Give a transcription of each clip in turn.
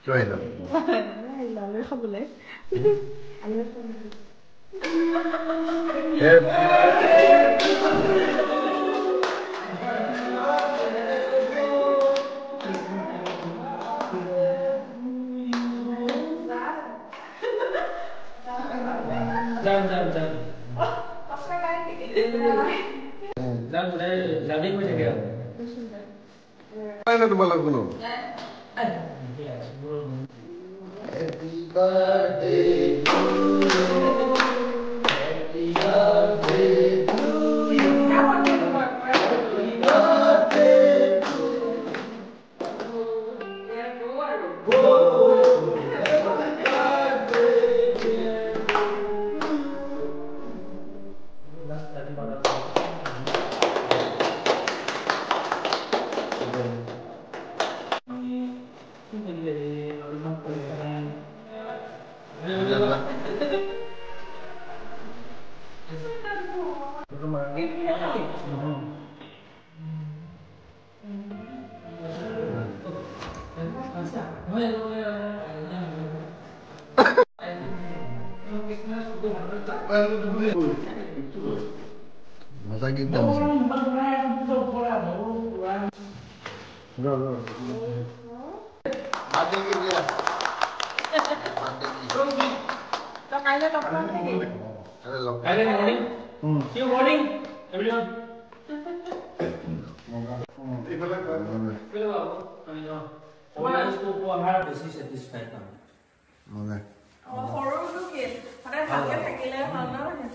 Rồi rồi. Là lấy không được lấy. Anh lấy không được. Jangan boleh jadi macam dia. Mana tu malam kuno? Happy birthday to you. Happy birthday to you. Happy birthday to Masa kita mesti. Ada ke dia? Trong này nó trong cái gì? Ada lock. Ada ni morning. See you morning, everyone. Hello. Always go for hard disease satisfied now. Okay. Horo tu ke? Pada harga sekali mana ni?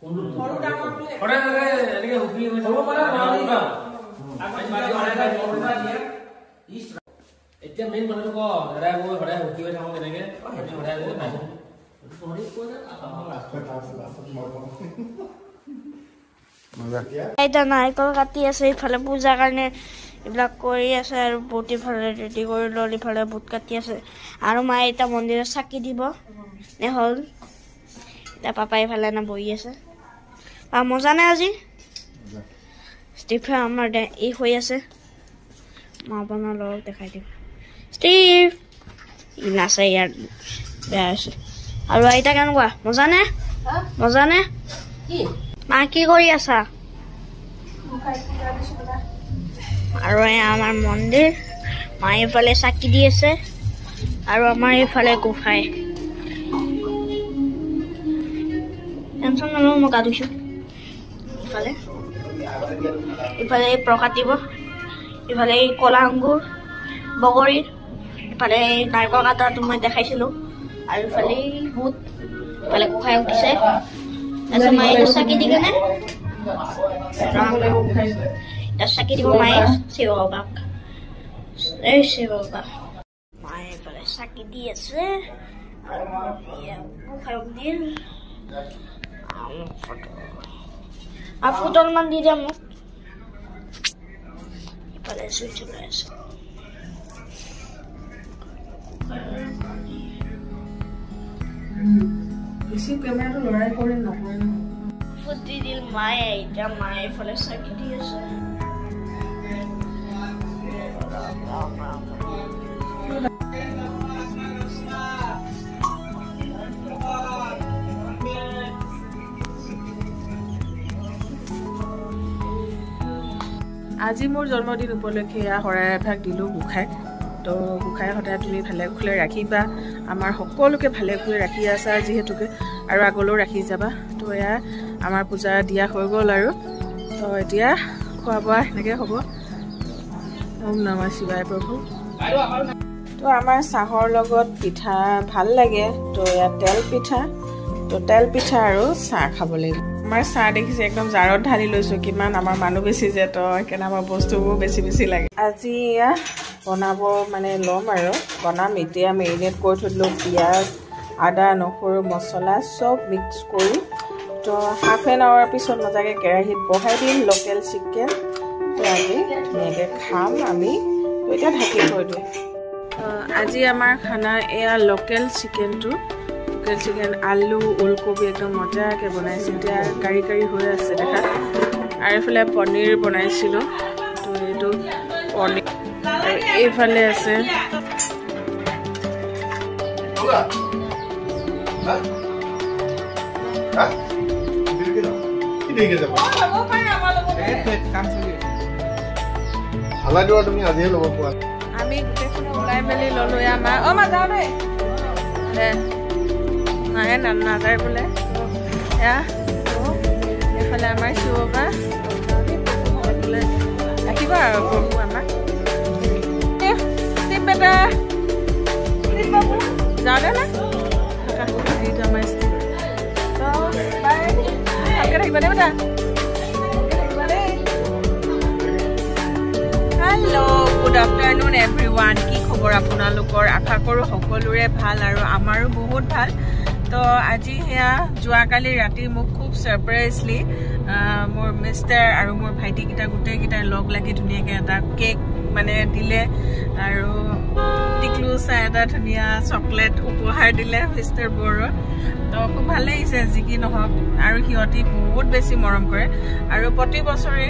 Horo dah mampu. Orang ni kan hobi macam. Horo mana mana ni? Aku bagi orang dah horo dah dia. East. Itu main mana tu ko? Ada aku orang hobi macam mana ni ke? Orang tu macam. Horo ko dah apa? এটা নাৰিকল কাটি আছে ইফালে পূজাৰ কাৰণে এইবিলাক কৰি আছে আৰু বুট ইফালে ৰেডি কৰি লৈ ইফালে বুট কাটি আছে আৰু মায়ে এতিয়া মন্দিৰত চাকি দিব নে হ'ল এতিয়া পাপাই ইফালে না বহি আছে মজা নাই আজি ষ্টিফে আমাৰ ই হৈ আছে মা আপোনাৰ লগত দেখাই দিম ষ্টিফ ই নাচে ইয়াৰ বেয়া হৈছে আৰু আইতা কেনেকুৱা মজা নে মা কি কৰি আছা আৰু আমাৰ মন্দিৰ মা এইফালে চাকি দি আছে আৰু আমাৰ এইফালে গোসাঁই টেনচন নলওঁ মই গা ধুইছোঁ ইফালে প্ৰসাদ দিব ইফালে কলা আঙুৰ বগৰী ইফালে নাৰিকল কাটাটো মই দেখাইছিলোঁ আৰু ইফালে বুট ইফালে গোসাঁই উঠিছে Asa mai sakit di kana? Dah sakit di mai siwabak. Siwabak. Mai pada sakit dia se. Ya, bukan dia. Aku tuh mandi jamu. Pada suci biasa. Isi kamera tu lorai kore nak kore. Putih di Maya, jam Maya boleh sakit dia se. আজি মোৰ জন্মদিন উপলক্ষে হৰাই ভাগ দিলোঁ গোসাঁই তো গোসাঁই সদায় তুমি ভালে খুলে ৰাখিবা আমাৰ সকলোকে ভালে খুলে ৰাখি আছা যিহেতুকে আৰু আগলৈও ৰাখি যাবা তো এয়া আমাৰ পূজা দিয়া হৈ গ'ল আৰু তো এতিয়া খোৱা বোৱা এনেকৈ হ'ব ওম নমঃ শিৱায় প্ৰভু তো আমাৰ চাহৰ লগত পিঠা ভাল লাগে তো এয়া তেল পিঠা আৰু চাহ খাব লাগিব আমাৰ চাহ দেখিছে একদম জাৰত ঢালি লৈছোঁ কিমান আমাৰ মানুহ বেছি যে তো সেইকাৰণে আমাৰ বস্তুবোৰ বেছি লাগে আজি এয়া বনাব মানে ল'ম আৰু বনাম এতিয়া মেৰিনেট কৰি থৈ দিলোঁ পিঁয়াজ আদা নহৰু মছলা চব মিক্স কৰি তো হাফ এন আৱাৰ পিছত মজাকৈ কেৰাহীত বহাই দিম লোকেল চিকেন তো আজি ধুনীয়াকৈ খাম আমি তো এতিয়া ঢাকি থৈ দিওঁ আজি আমাৰ খানা এয়া লোকেল চিকেনটো লোকেল চিকেন আলু ওলকবি একদম মজাকৈ বনাইছোঁ এতিয়া কাৰি হৈ আছে দেখা আৰু এইফালে পনীৰ বনাইছিলোঁ তো এইটো পনীৰ এইফালে আছে তুমি আজিয়ে ল'ব পোৱা আমি গোটেইখিনি ওলাই মেলি ল'লো আমাৰ মা যাওঁ দেই মায়ে নাযায় বোলে এয়া এইফালে আমাৰ শিৱবা ৰাখিবা আৰু প্ৰভু আমাক বেটা যাওঁ দে না এইটো আমাৰ ভালকৈ থাকিবা দেই বেটা হেল্ল' গুড আফটাৰনুন এভৰিৱান কি খবৰ আপোনালোকৰ আশা কৰোঁ সকলোৰে ভাল আৰু আমাৰো বহুত ভাল তো আজি সেয়া যোৱাকালি ৰাতি মোক খুব ছাৰপ্ৰাইজলি মোৰ মিষ্টাৰ আৰু মোৰ ভাইটিকেইটা গোটেইকেইটাই লগ লাগি ধুনীয়াকৈ এটা কেক মানে দিলে আৰু টিকলুচা এটা ধুনীয়া চকলেট উপহাৰ দিলে মিষ্টাৰ বৰুৱা তো খুব ভাল লাগিছে যি কি নহওক আৰু সিহঁতি বহুত বেছি মৰম কৰে আৰু প্ৰতি বছৰে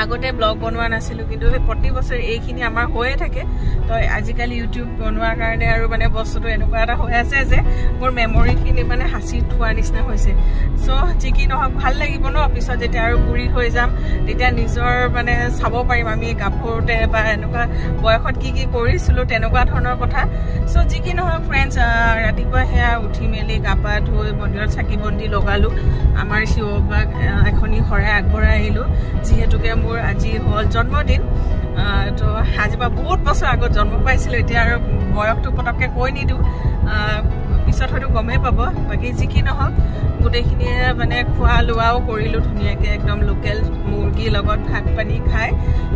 আগতে ব্লগ বনোৱা নাছিলোঁ কিন্তু প্ৰতি বছৰে এইখিনি আমাৰ হৈয়ে থাকে তো আজিকালি ইউটিউব বনোৱাৰ কাৰণে আৰু মানে বস্তুটো এনেকুৱা এটা হৈ আছে যে মোৰ মেমৰিখিনি মানে সাঁচি থোৱাৰ নিচিনা হৈছে চ' যি কি নহওক ভাল লাগিব ন পিছত যেতিয়া আৰু বুঢ়ী হৈ যাম তেতিয়া নিজৰ মানে চাব পাৰিম আমি কাপোৰতে বা এনেকুৱা বয়সত কি কি কৰিছিলোঁ তেনেকুৱা ধৰণৰ কথা চ' যি কি নহওক ফ্ৰেণ্ডছ ৰাতিপুৱা সেয়া উঠি মেলি গা পা ধুই মন্দিৰত চাকি বন্তি লগালোঁ আমাৰ শিৱবাক এখনি শৰাই আগবঢ়াই আহিলোঁ যিহেতুকে মোৰ আজি হ'ল জন্মদিন তো আজিৰ পৰা বহুত বছৰ আগত জন্ম পাইছিলোঁ এতিয়া আৰু বয়সটো পটককৈ কৈ নিদিওঁ পিছত হয়তো গমেই পাব বাকী যি কি নহওক গোটেইখিনিয়ে মানে খোৱা লোৱাও কৰিলোঁ ধুনীয়াকৈ একদম লোকেল মুৰ্গীৰ লগত ভাত পানী খাই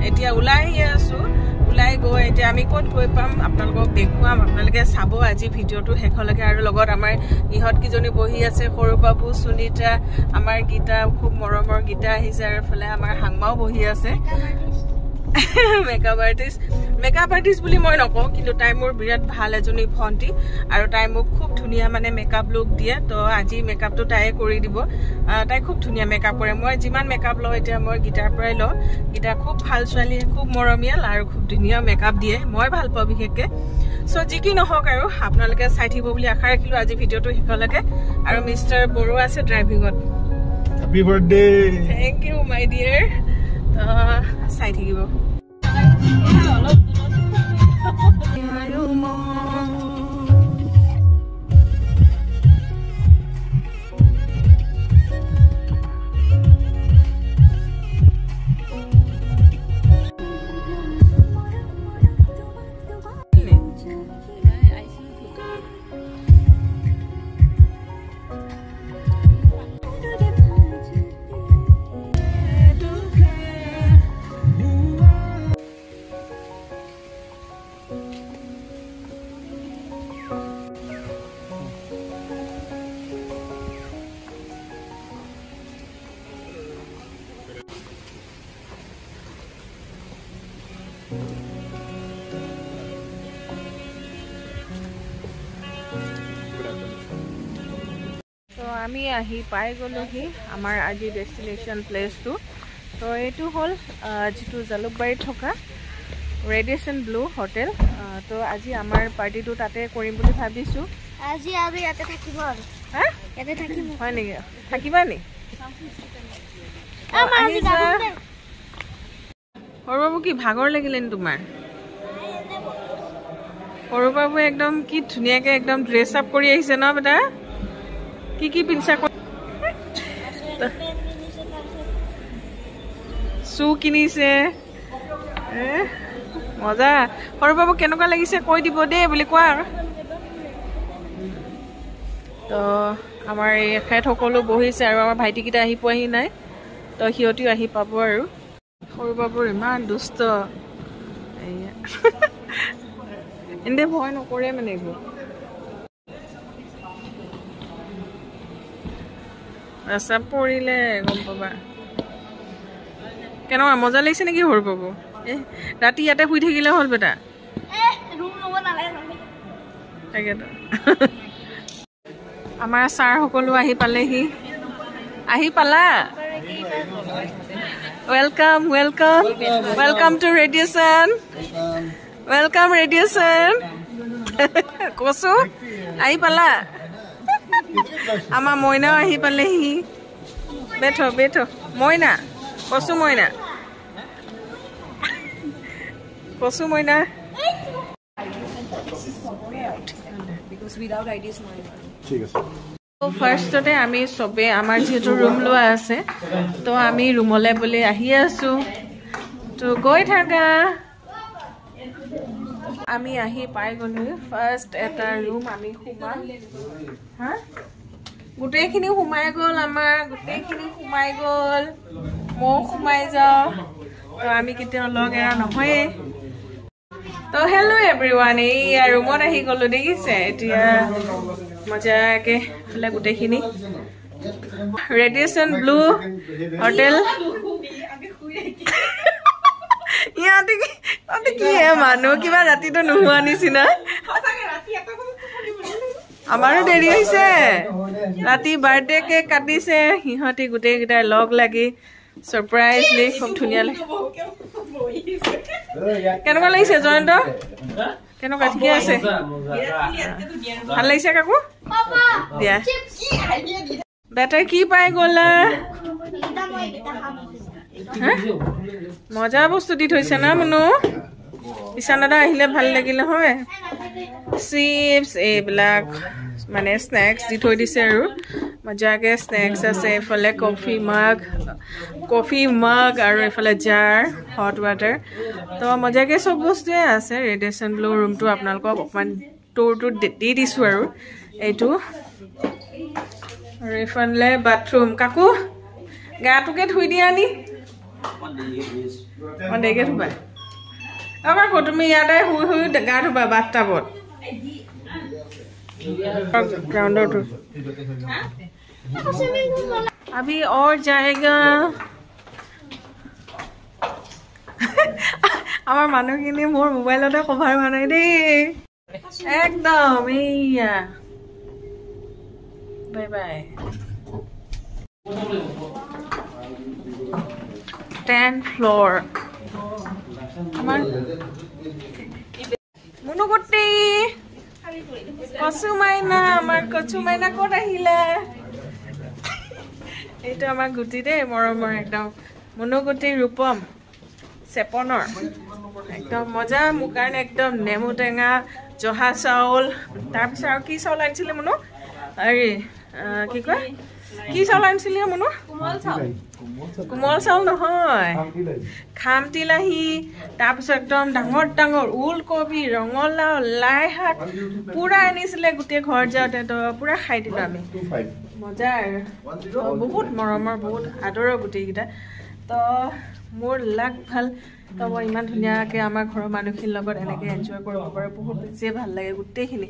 এতিয়া ওলাই আহি আছোঁ ওলাই গৈ এতিয়া আমি ক'ত গৈ পাম আপোনালোকক দেখুৱাম আপোনালোকে চাব আজি ভিডিঅ'টো শেষলৈকে আৰু লগত আমাৰ ইহঁতকেইজনী বহি আছে সৰু বাবু সুনীতা আমাৰ গীতা খুব মৰমৰ গীতা আহিছে আৰু এইফালে আমাৰ হাংমাও বহি আছে মেকআপ আৰ্টিষ্ট বুলি মই নকওঁ কিন্তু তাই মোৰ বিৰাট ভাল এজনী ভণ্টি আৰু তাই মোক খুব ধুনীয়া মানে মেকআপ লুক দিয়ে তো আজি মেকআপটো তাইয়ে কৰি দিব তাই খুব ধুনীয়া মেকআপ কৰে মই যিমান মেকআপ লওঁ এতিয়া মই গীতাৰ পৰাই লওঁ গীতা খুব ভাল ছোৱালী খুব মৰমীয়াল আৰু খুব ধুনীয়া মেকআপ দিয়ে মই ভাল পাওঁ বিশেষকৈ চ' যি কি নহওক আৰু আপোনালোকে চাই থাকিব বুলি আশা ৰাখিলোঁ আজি ভিডিঅ'টো শেষলৈকে আৰু মিষ্টাৰ বৰুৱা আছে ড্ৰাইভিঙত happy birthday thank you my dear চাই থাকিব আমি আহি পাই গ'লোহি আমাৰ আজি ডেষ্টিনেশ্যন প্লেচটো তো এইটো হ'ল যিটো জালুকবাৰীত থকা ৰেডিয়েশ্যন ব্লু হোটেল তো আজি আমাৰ পাৰ্টিটো তাতে কৰিম বুলি ভাবিছোঁ আজি আমি ইয়াতে থাকিব আৰু ইয়াতে থাকিম হয় নেকি থাকিবা নি সৰু বাবু কি ভাগৰ লাগিলে নি তোমাৰ সৰু বাবু একদম কি ধুনীয়াকৈ একদম ড্ৰেছ আপ কৰি আহিছে ন বেটা কি কি পিন্ধছা শ্বু কিনিছে মজা সৰু বাবু কেনেকুৱা লাগিছে কৈ দিব দেই বুলি কোৱা আৰু তো আমাৰ এই এখেত সকলো বহিছে আৰু আমাৰ ভাইটিকেইটা আহি পোৱাহি নাই তো সিহঁতিও আহি পাব আৰু সৰু বাবুৰ ইমান দুষ্ট এনে ভয় নকৰে মানে এইবোৰ ৰাস্তা পৰিলে গম পাবা কেনেকুৱা মজা লাগিছে নেকি সৰু বাবু ৰাতি ইয়াতে শুই থাকিলে হ'ল বেটা তাকেতো আমাৰ ছাৰ সকলো আহি পালেহি আহি পালা Welcome, welcome. Welcome to Radiation. Welcome, Radiation. Kosu, ahi pala. Ama Moina ahi palehi. Beto, beto. Moina. Kosu Moina. Kosu Moina. Because without ID is not. ঠিক আছে ফাৰ্ষ্টতে আমি সবে আমাৰ যেটো ৰুম লোৱা আছে তো আমি ৰুমলে বলি আহি আছো তো গৈ থাকা আমি আহি পাই গলো ফাৰ্ষ্ট এটা ৰুম আমি সোমাম হা গুটেখিনি সোমাই গল আমাৰ গুটেখিনি সোমাই গল মো সোমাই যাও তো আমি কেতিয়া লগ এৰা নহয় তো হেল্লো এভৰিৱান এই ৰুমত আহি গলো দেখিছে এতিয়া মজাকে ফলে গুটেখিনি ৰেডিয়েশন ব্লু হোটেল ইয়াতে কি মানুহ কিবা ৰাতিটো নোহোৱা নিচিনা আমাৰো দেৰি হৈছে ৰাতি বাৰ্থডে কেক কাটিছে সিহঁতি গোটেইকেইটাই লগ লাগি সাৰপ্ৰাইজলি খুব ধুনীয়া লাগে কেনেকুৱা লাগিছে জয়ন্ত কেনেকুৱা ঠিকে আছে ভাল লাগিছে কাকু দিয়া বেটাই কি পাই গ'লা মজা বস্তু দি থৈছে না মনো ঈশান দাদা আহিলে ভাল লাগিলে হয় চিপছ এইবিলাক মানে স্নেক্স দি থৈ দিছে আৰু মজাকে স্নেক্স আছে এফালে কফি মাগ আৰু এফালে জাৰ হট ৱাটাৰ তো মজাকে সব বস্তুৱে আছে ৰেডিয়েশন ব্লু ৰুমটো আপোনালোকক অকমান টুৰটো দি দিছো আৰু এইটো আৰু এফালে বাথৰুম কাকু গাটোকে ধুই দিয়া নি দেৰিকে ধুবা কাকু তুমি ইয়াতে শুই শুই গা ধুবা বাথটাবত ग्राउंडर टू अभी और जाएगा আমার মানুহখিনি মোৰ মোবাইলতে কভাৰ হোৱা নাই দেই একদম এইয়া বাই বাই 10th floor আমার মনুগুটি কচু মাইনা আমার কচু মাইনা ক'ত আহিলে এইটো আমাৰ গুটি দেই মৰমৰ একদম মনুগুটি ৰূপম চেপনৰ একদম মজা মোৰ কাৰণে একদম নেমু টেঙা জহা চাউল তাৰপিছত আৰু কি চাউল আনিছিলে মনো আৰে কি কয় কি চাউল আনিছিলে মনো কোমল চাউল নহয় খামটি লাহি তাৰপিছত একদম ডাঙৰ ডাঙৰ ওলকবি ৰঙলাও লাই শাক পুৰা আনিছিলে গোটেই ঘৰ যাওঁতে তো পুৰা খাই দিলো আমি মজা বহুত মৰমৰ বহুত আদৰৰ গোটেইকেইটা তো মোৰ লাগ ভাল তো মই ইমান ধুনীয়াকৈ আমাৰ ঘৰৰ মানুহখিনিৰ লগত এনেকৈ এনজয় কৰিব পাৰোঁ বহুত বেছিয়ে ভাল লাগে গোটেইখিনি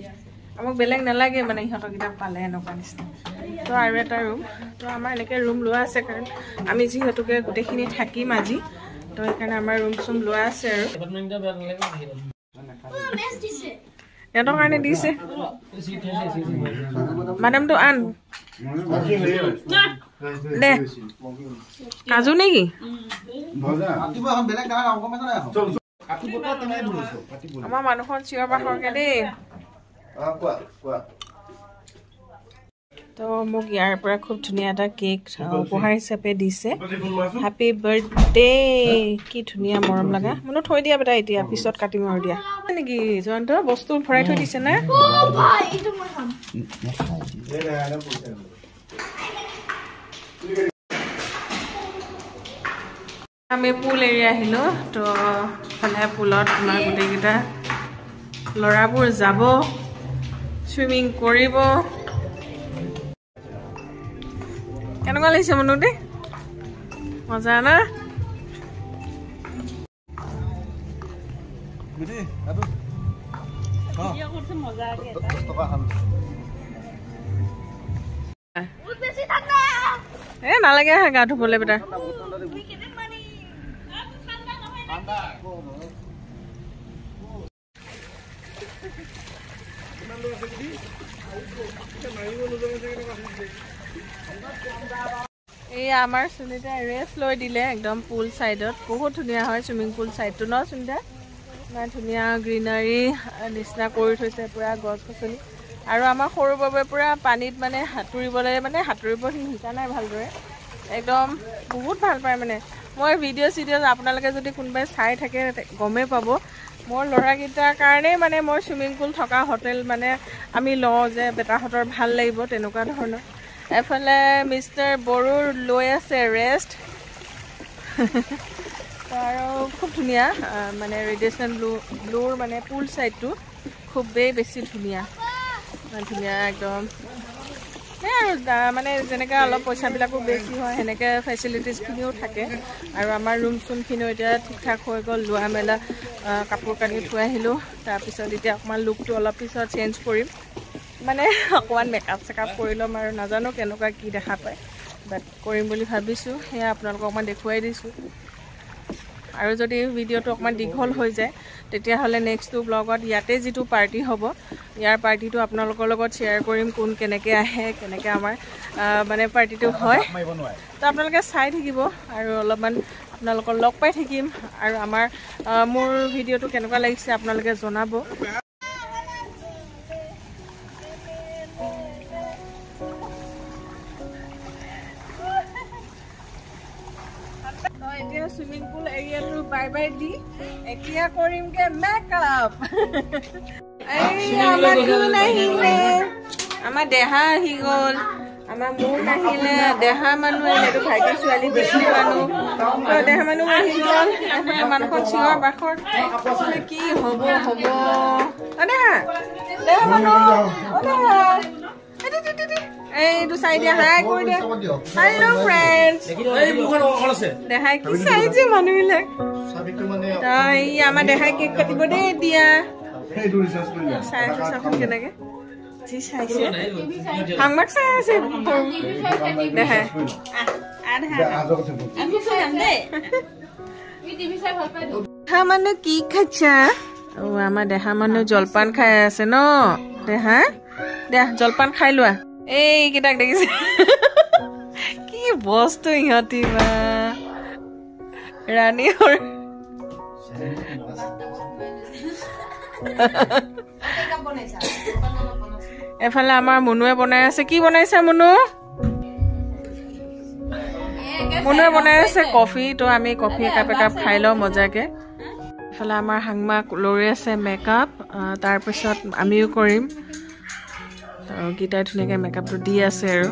আমাক বেলেগ নালাগে মানে ইহঁতক কিতাপ পালে এনেকুৱা নিচিনা তো আৰু এটা ৰুম তো আমাৰ এনেকৈ ৰুম লোৱা আছে কাৰণ আমি যিহেতুকে গোটেইখিনি থাকিম আজি তো সেইকাৰণে আমাৰ ৰুম চুম লোৱা আছে আৰু সিহঁতৰ কাৰণে দিছে মাডামটো আন দে কাজু নেকি আমাৰ মানুহখন চিঞৰ বাখৰকে দেই তো মোক ইয়াৰ পৰা খুব ধুনীয়া এটা কেক উপহাৰ হিচাপে দিছে হেপী বাৰ্থডে কি ধুনীয়া মৰম লগা মনো থৈ দিয়া বেটা এতিয়া পিছত কাটিম আৰু দিয়া নেকি জয়ন্ত বস্তু ভৰাই থৈ দিছে না আমি পুল এৰিয়া আহিলো তো ফালে পুলত আমাৰ গোটেইকেইটা ল'ৰাবোৰ যাব সুইমিং কৰিব কেনেকুৱা লাগিছে মনো দেই মজা না এ নালাগে গা ধুবলৈ বেটা এই আমাৰ সুনিতা ৰেষ্ট লৈ দিলে একদম পুল সাইডত বহুত ধুনীয়া হয় সুইমিং পুল সাইডটো ন সুনিতা ইমান ধুনীয়া গ্ৰীনাৰী নিচিনা কৰি থৈছে পুৰা গছ গছনি আৰু আমাৰ সৰু বাবে পুৰা পানীত মানে সাঁতুৰিবলৈ মানে সাঁতুৰিব শিকা নাই ভালদৰে একদম বহুত ভাল পায় মানে মই ভিডিঅ' আপোনালোকে যদি কোনোবাই চাই থাকে গমেই পাব মোৰ ল'ৰাকেইটাৰ কাৰণে মানে মই সুইমিং পুল থকা হোটেল মানে আমি লওঁ যে বেটাহঁতৰ ভাল লাগিব তেনেকুৱা ধৰণৰ এফালে মিষ্টাৰ বড়ো লৈ আছে ৰেষ্ট আৰু খুব ধুনীয়া মানে ৰেডিয়েশ্যন ব্লুৰ মানে পুল সাইডটো খুবেই বেছি ধুনীয়া ধুনীয়া একদম আৰু মানে যেনেকৈ অলপ পইচাবিলাকো বেছি হয় সেনেকৈ ফেচিলিটিজখিনিও থাকে আৰু আমাৰ ৰুম চুমখিনিও এতিয়া ঠিক ঠাক হৈ গ'ল লোৱা মেলা কাপোৰ কানি থৈ আহিলোঁ তাৰপিছত এতিয়া অকণমান লুকটো অলপ পিছত চেঞ্জ কৰিম মানে অকণমান মেকআপ চেকআপ কৰি ল'ম আৰু নাজানো কেনেকুৱা কি দেখা পায় বাট কৰিম বুলি ভাবিছোঁ সেয়া আপোনালোকক অকণমান দেখুৱাই দিছোঁ আৰু যদি ভিডিঅ'টো অকণমান দীঘল হৈ যায় তেতিয়াহ'লে নেক্সটটো ব্লগত ইয়াতে যিটো পাৰ্টি হ'ব ইয়াৰ পাৰ্টিটো আপোনালোকৰ লগত শ্বেয়াৰ কৰিম কোন কেনেকৈ আহে কেনেকৈ আমাৰ মানে পাৰ্টিটো হয় তো আপোনালোকে চাই থাকিব আৰু অলপমান আপোনালোকৰ লগ পাই থাকিম আৰু আমাৰ মোৰ ভিডিঅ'টো কেনেকুৱা লাগিছে আপোনালোকে জনাব এতিয়া সুইমিং পুল এৰিয়াটো বাই বাই দি এতিয়া কৰিমগে মেকআপ আমাৰ দেহা আহি গ'ল আমাৰ মোৰ নাহিলে দেহা মানুহ এইটো ভাইটি ছোৱালী বেছি মানুহ দেহা মানুহ আহি গ'ল মানুহখন চিঞৰ বাখৰ কি হ'ব দেহা দেহা মানুহ এইটো চাই দিয়া হাই কৰি দিয়া হেল্ল' ফ্ৰেণ্ডছ দেহাই কি চাইছে মানুহবিলাক আমাৰ দেহাই কেক কাটিব দেই এতিয়া চাই আছে চাচোন কেনেকে যি চাইছে হাংমাক চাই আছে দেহাই দেহা মানুহ কি খাইছা আমাৰ দেহা মানুহ জলপান খাই আছে ন দেহা দেহ জলপান খাই লোৱা এইকেইটাক দেখিছে কি বস্তু ইহঁতি বা ৰাণী এফালে আমাৰ মুনুৱে বনাই আছে কি বনাইছে মুনুৱে বনাই আছে কফি তো আমি কফি একাপ খাই লওঁ মজাকে এফালে আমাৰ হাংমাক লৈ আছে মেকআপ তাৰপিছত আমিও কৰিম গীতাই ধুনীয়াকৈ মেকআপটো দি আছে আৰু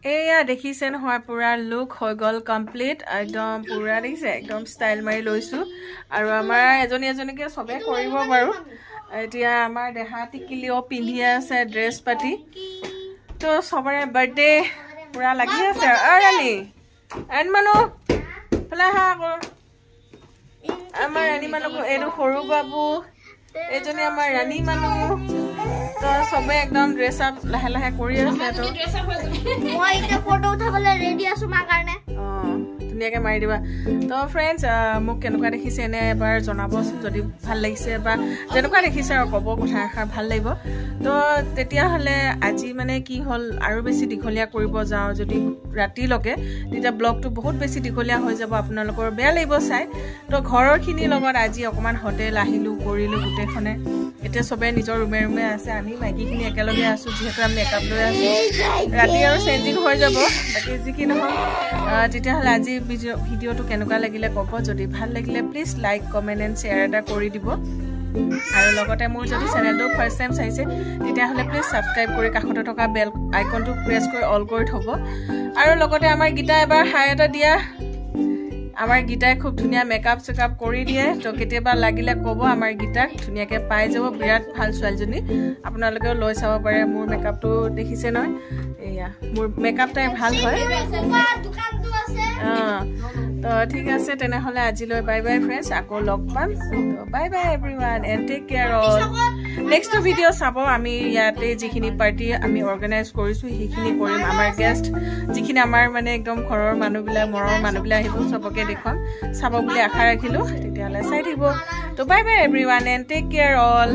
এয়া দেখিছে নহয় পুৰা লুক হৈ গ'ল কমপ্লিট একদম পুৰা দেখিছে একদম ষ্টাইল মাৰি লৈছোঁ আৰু আমাৰ এজনীকে চবে কৰিব বাৰু এতিয়া আমাৰ দেহা টিকিলিও পিন্ধি আছে ড্ৰেছ পাতি তো চবৰে বাৰ্থডে পুৰা লাগি আছে ৰাণী এন মানুহ ফালে হা আকৌ আমাৰ ৰাণী মানুহ এইটো সৰু বাবু এইজনী আমাৰ ৰাণী মানুহ তো সবে একদম ড্ৰেছ আপ লাহে লাহে কৰি আছে তো মই এটা ফটো উঠাবলৈ ৰেডি আছো মাৰ কাৰণে ধুনীয়াকৈ মাৰি দিবা তো ফ্ৰেণ্ডছ মোক কেনেকুৱা দেখিছে এনে এবাৰ জনাবচোন যদি ভাল লাগিছে বা যেনেকুৱা দেখিছে আৰু ক'ব কথা এষাৰ ভাল লাগিব তো তেতিয়াহ'লে আজি মানে কি হ'ল আৰু বেছি দীঘলীয়া কৰিব যাওঁ যদি ৰাতিলৈকে তেতিয়া ব্লগটো বহুত বেছি দীঘলীয়া হৈ যাব আপোনালোকৰ বেয়া লাগিব চাই তো ঘৰৰখিনিৰ লগত আজি অকণমান হোটেল আহিলোঁ কৰিলোঁ গোটেইখনে এতিয়া চবে নিজৰ ৰুমে ৰুমে আছে আমি মাইকীখিনি একেলগে আছোঁ যিহেতু আমি মেকআপ লৈ আছোঁ ৰাতি আৰু চেঞ্জিং হৈ যাব বাকী যি কি নহওক তেতিয়াহ'লে আজি ভিডিঅ'টো কেনেকুৱা লাগিলে ক'ব যদি ভাল লাগিলে please like comment and share এটা কৰি দিব আৰু লগতে মোৰ যদি চেনেলটো ফাৰ্ষ্ট টাইম চাইছে তেতিয়াহ'লে প্লিজ ছাবস্ক্ৰাইব কৰি কাষতে থকা বেল আইকনটো প্ৰেছ কৰি অল কৰি থ'ব আৰু লগতে আমাৰ গীতা এবাৰ হাই এটা দিয়া আমাৰ গীতাই খুব ধুনীয়া মেকআপ চেকআপ কৰি দিয়ে তো কেতিয়াবা লাগিলে ক'ব আমাৰ গীতাক ধুনীয়াকৈ পাই যাব বিৰাট ভাল ছোৱালীজনী আপোনালোকেও লৈ চাব পাৰে মোৰ মেকআপটো দেখিছে নহয় এয়া মোৰ মেকআপ তাই ভাল হয় তো ঠিক আছে তেনেহ'লে আজিলৈ বাই বাই ফ্ৰেণ্ডছ আকৌ লগ পাম bye bye everyone and take care all next video' চাব আমি ইয়াতে যিখিনি পাৰ্টি আমি অৰ্গেনাইজ কৰিছোঁ সেইখিনি কৰিম আমাৰ গেষ্ট যিখিনি আমাৰ মানে একদম ঘৰৰ মানুহবিলাক মৰৰ মানুহবিলাক আহিব চবকে দেখুৱাম চাব বুলি আশা ৰাখিলোঁ তেতিয়াহ'লে চাই থাকিব তো bye bye everyone and take care all